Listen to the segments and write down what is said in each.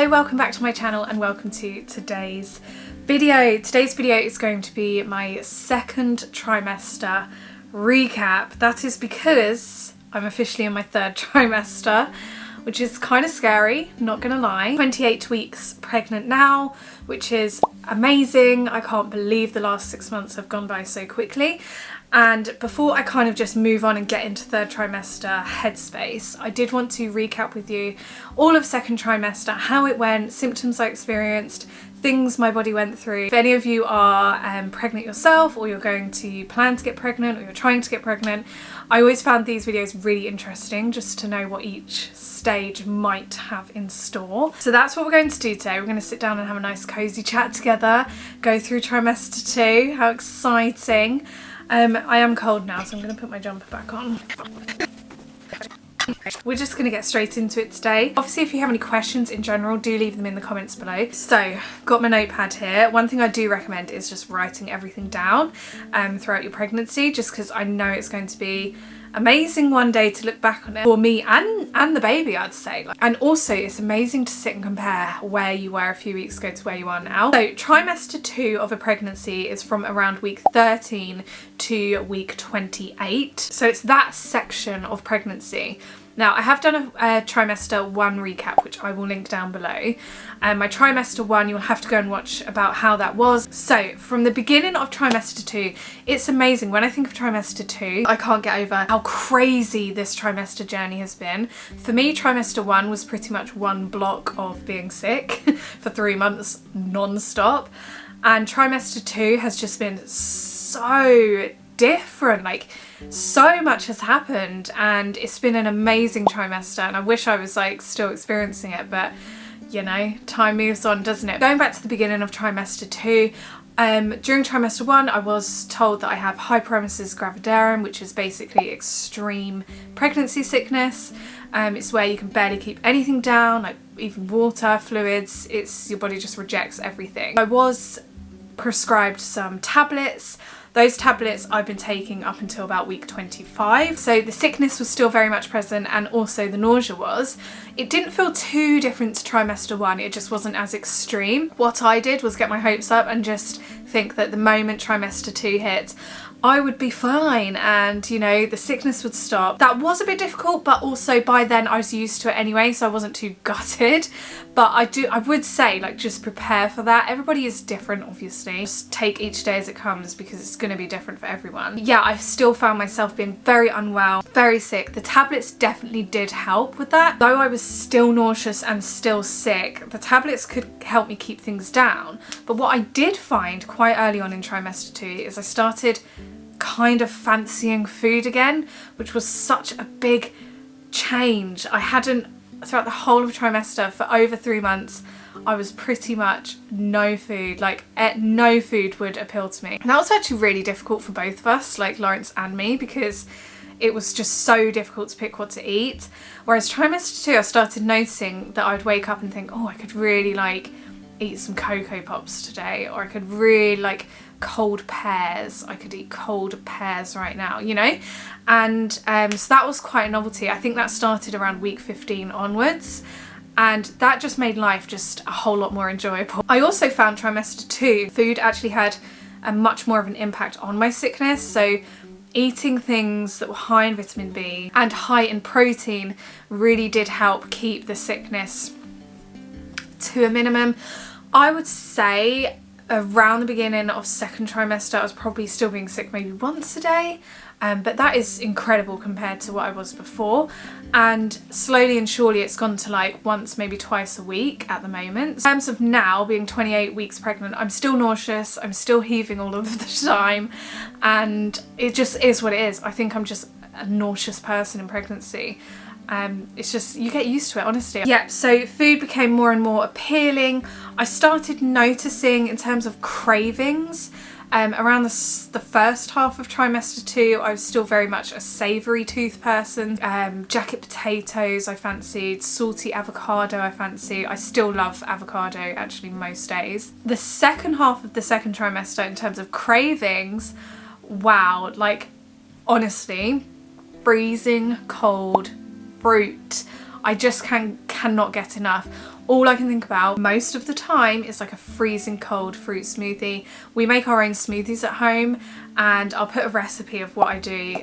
Hello, welcome back to my channel and welcome to today's video. Today's video is going to be my second trimester recap. That is because I'm officially in my third trimester, which is kind of scary, not gonna lie. 28 weeks pregnant now, which is amazing. I can't believe the last 6 months have gone by so quickly. And before I kind of just move on and get into third trimester headspace, I did want to recap with you all of second trimester, how it went, symptoms I experienced, things my body went through. If any of you are pregnant yourself, or you're going to plan to get pregnant, or you're trying to get pregnant, I always found these videos really interesting just to know what each stage might have in store. So that's what we're going to do today. We're going to sit down and have a nice cozy chat together, go through trimester 2. How exciting. I am cold now, so I'm going to put my jumper back on. We're just going to get straight into it today. Obviously, if you have any questions in general, do leave them in the comments below. So, got my notepad here. One thing I do recommend is just writing everything down throughout your pregnancy, just because I know it's going to be amazing one day to look back on it for me and the baby, I'd say. And also it's amazing to sit and compare where you were a few weeks ago to where you are now. So trimester 2 of a pregnancy is from around week 13 to week 28. So it's that section of pregnancy. Now, I have done a trimester 1 recap, which I will link down below. My trimester 1, you'll have to go and watch about how that was. So, from the beginning of trimester 2, it's amazing. When I think of trimester 2, I can't get over how crazy this trimester journey has been. For me, trimester 1 was pretty much one block of being sick for 3 months non-stop. And trimester 2 has just been so different. Like, so much has happened and it's been an amazing trimester, and I wish I was like still experiencing it, but you know, time moves on, doesn't it? Going back to the beginning of trimester 2, during trimester 1 I was told that I have Hyperemesis Gravidarum, which is basically extreme pregnancy sickness. It's where you can barely keep anything down, like even water, fluids. Your body just rejects everything. I was prescribed some tablets. Those tablets I've been taking up until about week 25. So the sickness was still very much present, and also the nausea was. It didn't feel too different to trimester 1, it just wasn't as extreme. What I did was get my hopes up and just think that the moment trimester 2 hit, I would be fine and, you know, the sickness would stop. That was a bit difficult, but also by then I was used to it anyway, so I wasn't too gutted. But I would say, like, just prepare for that. Everybody is different, obviously. Just take each day as it comes, because it's going to be different for everyone. Yeah, I still found myself being very unwell, very sick. The tablets definitely did help with that. Though I was still nauseous and still sick, the tablets could help me keep things down. But what I did find quite early on in trimester 2 is I started kind of fancying food again, which was such a big change. I hadn't, throughout the whole of trimester, for over 3 months, I was pretty much no food, like no food would appeal to me. And that was actually really difficult for both of us, like Lawrence and me, because it was just so difficult to pick what to eat. Whereas trimester 2, I started noticing that I'd wake up and think, oh, I could really like eat some Cocoa Pops today, or I could really like cold pears. I could eat cold pears right now, you know? And so that was quite a novelty. I think that started around week 15 onwards, and that just made life just a whole lot more enjoyable. I also found trimester 2, food actually had a much more of an impact on my sickness. So eating things that were high in vitamin B and high in protein really did help keep the sickness to a minimum. I would say around the beginning of second trimester, I was probably still being sick maybe once a day, but that is incredible compared to what I was before. And slowly and surely it's gone to like once, maybe twice a week at the moment. In terms of now being 28 weeks pregnant, I'm still nauseous, I'm still heaving all of the time, and it just is what it is. I think I'm just a nauseous person in pregnancy. It's just, you get used to it, honestly. Yeah, so food became more and more appealing. I started noticing in terms of cravings, around the first half of trimester 2, I was still very much a savoury tooth person. Jacket potatoes I fancied, salty avocado I fancy. I still love avocado actually most days. The second half of the second trimester in terms of cravings, wow, like honestly, freezing cold fruit. I just cannot get enough. all I can think about most of the time is like a freezing cold fruit smoothie. We make our own smoothies at home, and I'll put a recipe of what I do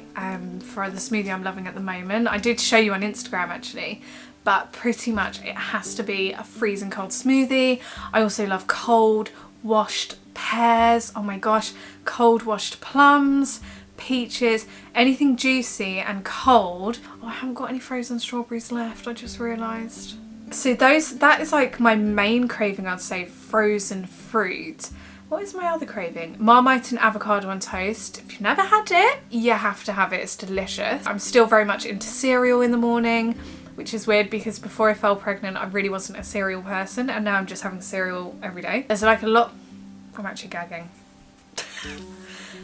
for the smoothie I'm loving at the moment. I did show you on Instagram actually, but pretty much it has to be a freezing cold smoothie. I also love cold washed pears, oh my gosh, cold washed plums, peaches, anything juicy and cold. Oh, I haven't got any frozen strawberries left, I just realised. So that is like my main craving, I'd say, frozen fruit. What is my other craving? Marmite and avocado on toast. If you've never had it, you have to have it, it's delicious. I'm still very much into cereal in the morning, which is weird because before I fell pregnant I really wasn't a cereal person, and now I'm just having cereal every day. There's like a lot, I'm actually gagging.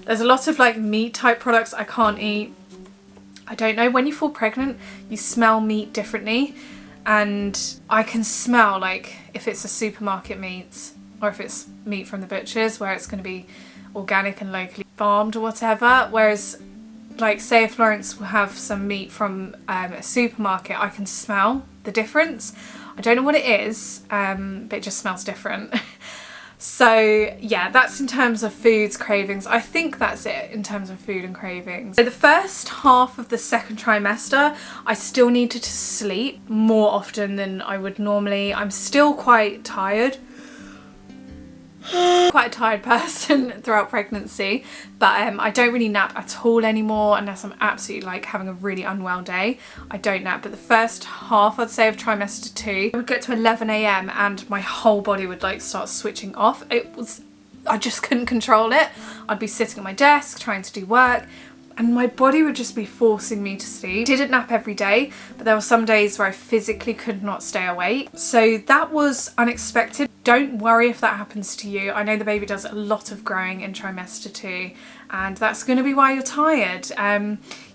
There's a lot of like meat type products I can't eat. I don't know, when you fall pregnant you smell meat differently, and I can smell like if it's a supermarket meat or if it's meat from the butchers where it's going to be organic and locally farmed or whatever, whereas like say if Florence will have some meat from a supermarket, I can smell the difference. I don't know what it is, but it just smells different. So yeah, that's in terms of foods cravings. I think that's it in terms of food and cravings. So the first half of the second trimester, I still needed to sleep more often than I would normally. I'm still quite tired. Quite a tired person throughout pregnancy, but I don't really nap at all anymore unless I'm absolutely like having a really unwell day. I don't nap, but the first half, I'd say, of trimester 2, I would get to 11 AM and my whole body would like start switching off. I just couldn't control it. I'd be sitting at my desk trying to do work and my body would just be forcing me to sleep. Didn't nap every day, but there were some days where I physically could not stay awake. So that was unexpected. Don't worry if that happens to you. I know the baby does a lot of growing in trimester 2, and that's going to be why you're tired.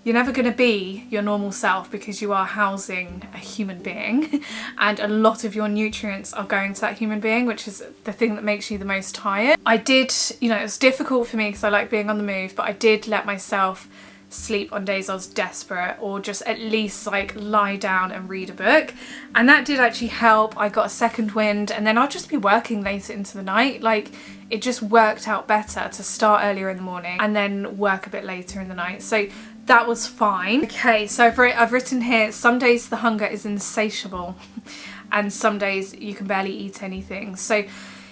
You're never going to be your normal self because you are housing a human being and a lot of your nutrients are going to that human being, which is the thing that makes you the most tired. I did, you know, it was difficult for me because I like being on the move, but I did let myself sleep on days I was desperate, or just at least like lie down and read a book, and that did actually help. I got a second wind, and then I'll just be working later into the night. Like it just worked out better to start earlier in the morning and then work a bit later in the night, so that was fine. Okay, so I've written here, some days the hunger is insatiable and some days you can barely eat anything. So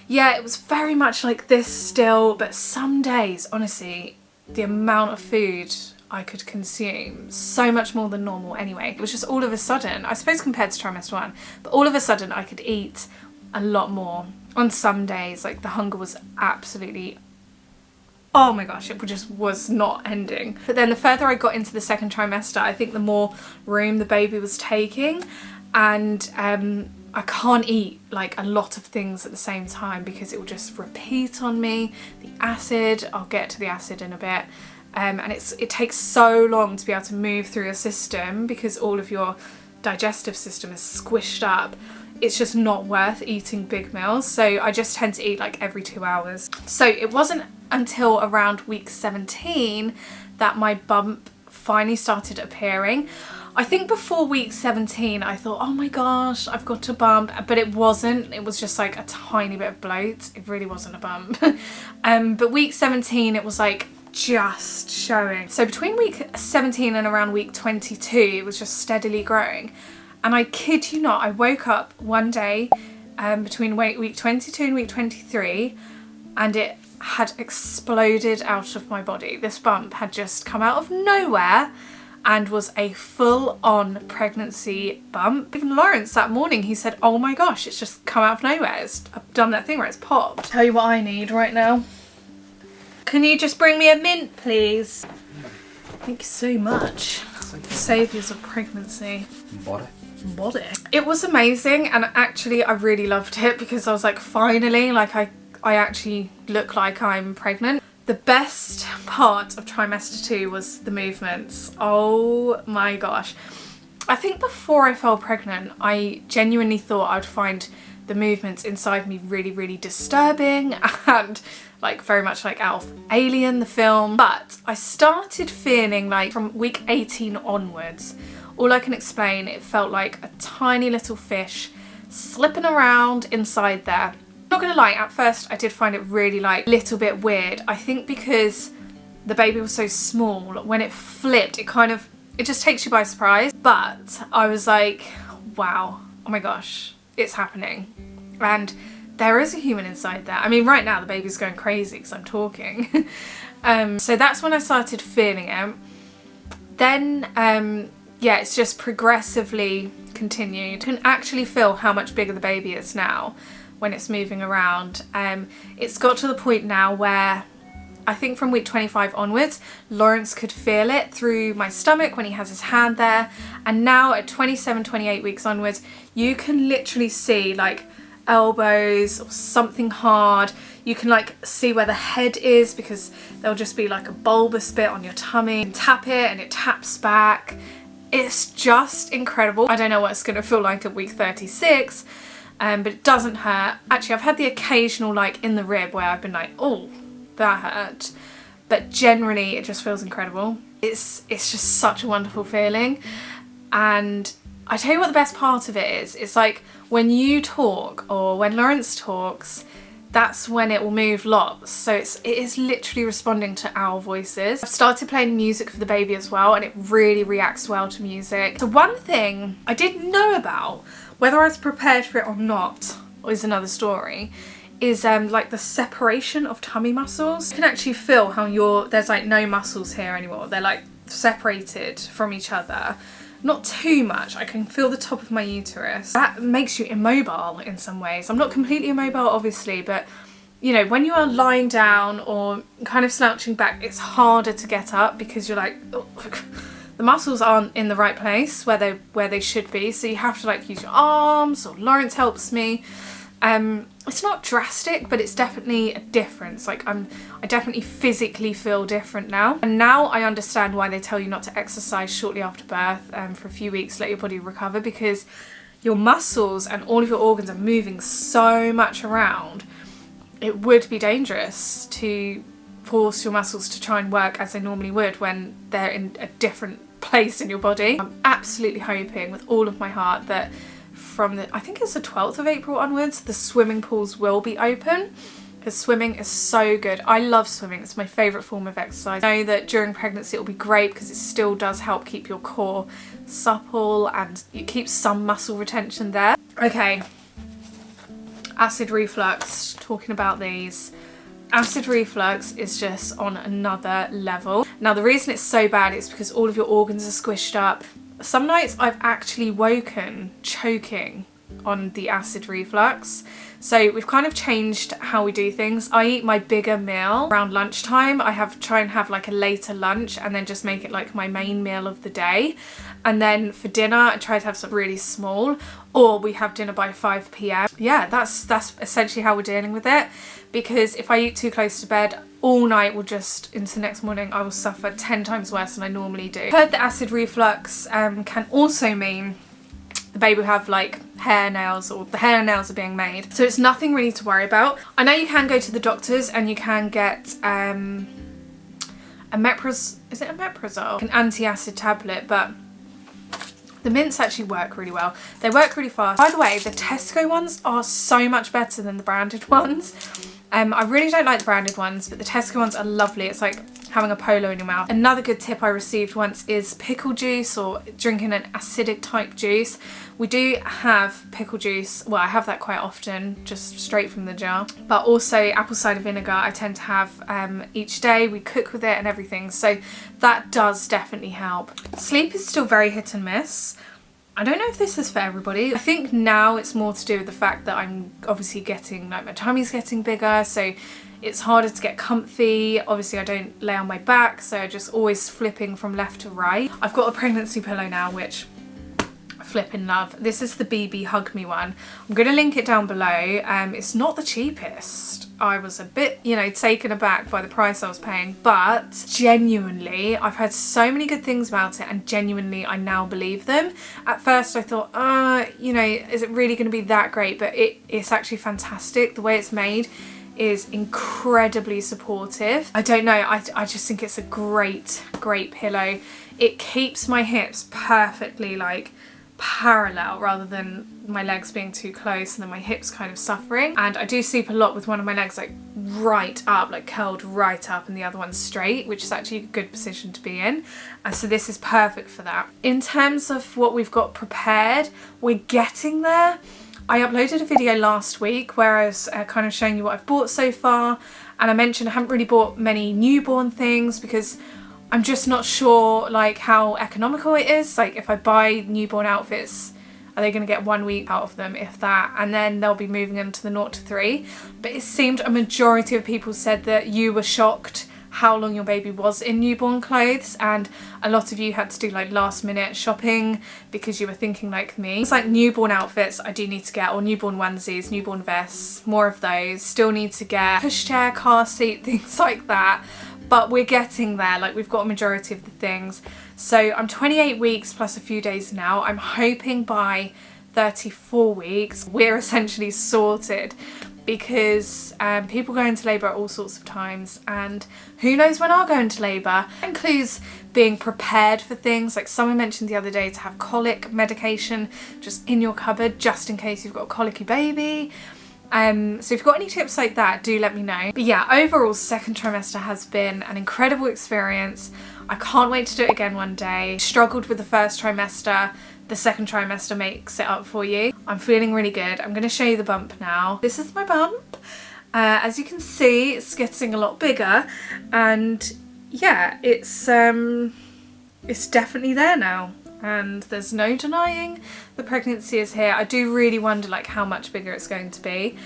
yeah, it was very much like this still, but some days, honestly, the amount of food I could consume, so much more than normal anyway. It was just all of a sudden, I suppose compared to trimester 1, but all of a sudden I could eat a lot more. On some days, like the hunger was absolutely, oh my gosh, it just was not ending. But then the further I got into the second trimester, I think the more room the baby was taking, and I can't eat like a lot of things at the same time because it will just repeat on me. The acid, I'll get to the acid in a bit. And it takes so long to be able to move through your system because all of your digestive system is squished up. It's just not worth eating big meals, so I just tend to eat like every 2 hours. So it wasn't until around week 17 that my bump finally started appearing. I think before week 17 I thought, oh my gosh, I've got a bump, but it wasn't. It was just like a tiny bit of bloat. It really wasn't a bump. But week 17 it was like just showing. So between week 17 and around week 22 it was just steadily growing, and I kid you not, I woke up one day between week 22 and week 23 and it had exploded out of my body. This bump had just come out of nowhere and was a full-on pregnancy bump. Even Lawrence that morning, he said, oh my gosh, it's just come out of nowhere. I've done that thing where it's popped. Tell you what I need right now. Can you just bring me a mint, please? Thank you so much. Saviours of pregnancy. Body. It was amazing, and actually I really loved it because I was like, finally, like I actually look like I'm pregnant. The best part of trimester 2 was the movements. Oh my gosh. I think before I fell pregnant, I genuinely thought I'd find the movements inside me really, really disturbing and like very much like out of Alien, the film. But I started feeling like from week 18 onwards, all I can explain, it felt like a tiny little fish slipping around inside there. Not gonna lie, at first I did find it really like a little bit weird. I think because the baby was so small, when it flipped, it just takes you by surprise. But I was like, wow, oh my gosh, it's happening. And there is a human inside there. I mean, right now the baby's going crazy because I'm talking. So that's when I started feeling it. Then, yeah, it's just progressively continued. You can actually feel how much bigger the baby is now when it's moving around. It's got to the point now where I think from week 25 onwards, Lawrence could feel it through my stomach when he has his hand there. And now at 27, 28 weeks onwards, you can literally see like elbows or something hard. You can like see where the head is because there'll just be like a bulbous bit on your tummy. You can tap it and it taps back. It's just incredible. I don't know what it's going to feel like at week 36. But it doesn't hurt. Actually, I've had the occasional like in the rib where I've been like, oh, that hurt. But generally, it just feels incredible. It's just such a wonderful feeling. And I tell you what the best part of it is. It's like when you talk or when Lawrence talks, that's when it will move lots. So it is literally responding to our voices. I've started playing music for the baby as well, and it really reacts well to music. So one thing I didn't know about, whether I was prepared for it or not, is another story, is like the separation of tummy muscles. You can actually feel how there's like no muscles here anymore. They're like separated from each other. Not too much. I can feel the top of my uterus. That makes you immobile in some ways. I'm not completely immobile obviously, but you know, when you are lying down or kind of slouching back, it's harder to get up because you're like, oh, the muscles aren't in the right place where they should be, so you have to like use your arms, or Lawrence helps me. It's not drastic, but it's definitely a difference. Like I definitely physically feel different now. And now I understand why they tell you not to exercise shortly after birth for a few weeks, let your body recover, because your muscles and all of your organs are moving so much around. It would be dangerous to force your muscles to try and work as they normally would when they're in a different place in your body. I'm absolutely hoping with all of my heart that from I think it's the 12th of April onwards, the swimming pools will be open, because swimming is so good. I love swimming. It's my favourite form of exercise. I know that during pregnancy it will be great because it still does help keep your core supple and it keeps some muscle retention there. Okay, acid reflux, talking about these. Acid reflux is just on another level. Now the reason it's so bad is because all of your organs are squished up. Some nights I've actually woken choking on the acid reflux. So we've kind of changed how we do things. I eat my bigger meal around lunchtime. I try and have like a later lunch and then just make it like my main meal of the day. And then for dinner, I try to have something really small, or we have dinner by 5 p.m. Yeah, that's essentially how we're dealing with it. Because if I eat too close to bed, all night will just, into the next morning, I will suffer 10 times worse than I normally do. I've heard that acid reflux can also mean the baby will have like hair nails, or the hair nails are being made. So it's nothing really to worry about. I know you can go to the doctors and you can get an omeprazole, an anti-acid tablet, but the mints actually work really well. They work really fast. By the way, the Tesco ones are so much better than the branded ones. I really don't like the branded ones, but the Tesco ones are lovely. It's like having a polo in your mouth. Another good tip I received once is pickle juice, or drinking an acidic type juice. We do have pickle juice. Well, I have that quite often, just straight from the jar. But also apple cider vinegar I tend to have each day. We cook with it and everything. So that does definitely help. Sleep is still very hit and miss. I don't know if this is for everybody. I think now it's more to do with the fact that I'm obviously getting, like, my tummy's getting bigger, so it's harder to get comfy. Obviously I don't lay on my back, so I'm just always flipping from left to right. I've got a pregnancy pillow now, which I flipping love. This is the BB Hug Me one. I'm going to link it down below. It's not the cheapest. I was a bit, you know, taken aback by the price I was paying, but genuinely, I've heard so many good things about it, and genuinely, I now believe them. At first, I thought, you know, is it really going to be that great? But it's actually fantastic. The way it's made is incredibly supportive. I don't know, I just think it's a great pillow. It keeps my hips perfectly, like, parallel rather than my legs being too close and then my hips kind of suffering. And I do sleep a lot with one of my legs like right up, like curled right up, and the other one straight, which is actually a good position to be in. And so this is perfect for that. In terms of what we've got prepared, we're getting there. I uploaded a video last week where I was kind of showing you what I've bought so far, and I mentioned I haven't really bought many newborn things because I'm just not sure like how economical it is. Like if I buy newborn outfits, are they going to get 1 week out of them, if that, and then they'll be moving into the 0 to 3. But it seemed a majority of people said that you were shocked how long your baby was in newborn clothes, and a lot of you had to do like last minute shopping because you were thinking like me. It's like newborn outfits I do need to get, or newborn onesies, newborn vests, more of those. Still need to get pushchair, car seat, things like that. But we're getting there, like we've got a majority of the things. So I'm 28 weeks plus a few days now. I'm hoping by 34 weeks we're essentially sorted, because people go into labour at all sorts of times, and who knows when I'll go into labour. It includes being prepared for things, like someone mentioned the other day to have colic medication just in your cupboard just in case you've got a colicky baby. So if you've got any tips like that, do let me know. But yeah, overall second trimester has been an incredible experience. I can't wait to do it again one day. Struggled with the first trimester. The second trimester makes it up for you. I'm feeling really good. I'm going to show you the bump now. This is my bump. As you can see, it's getting a lot bigger, and yeah, it's definitely there now, and there's no denying the pregnancy is here. I do really wonder like how much bigger it's going to be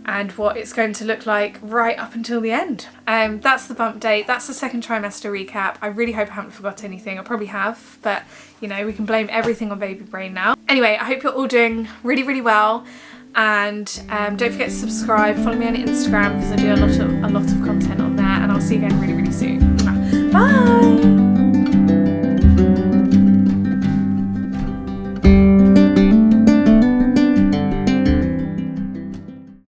and what it's going to look like right up until the end. That's the bump date. That's the second trimester recap. I really hope I haven't forgot anything. I probably have, but you know, we can blame everything on baby brain now. Anyway, I hope you're all doing really, really well, and don't forget to subscribe. Follow me on Instagram because I do a lot of content on there, and I'll see you again really, really soon.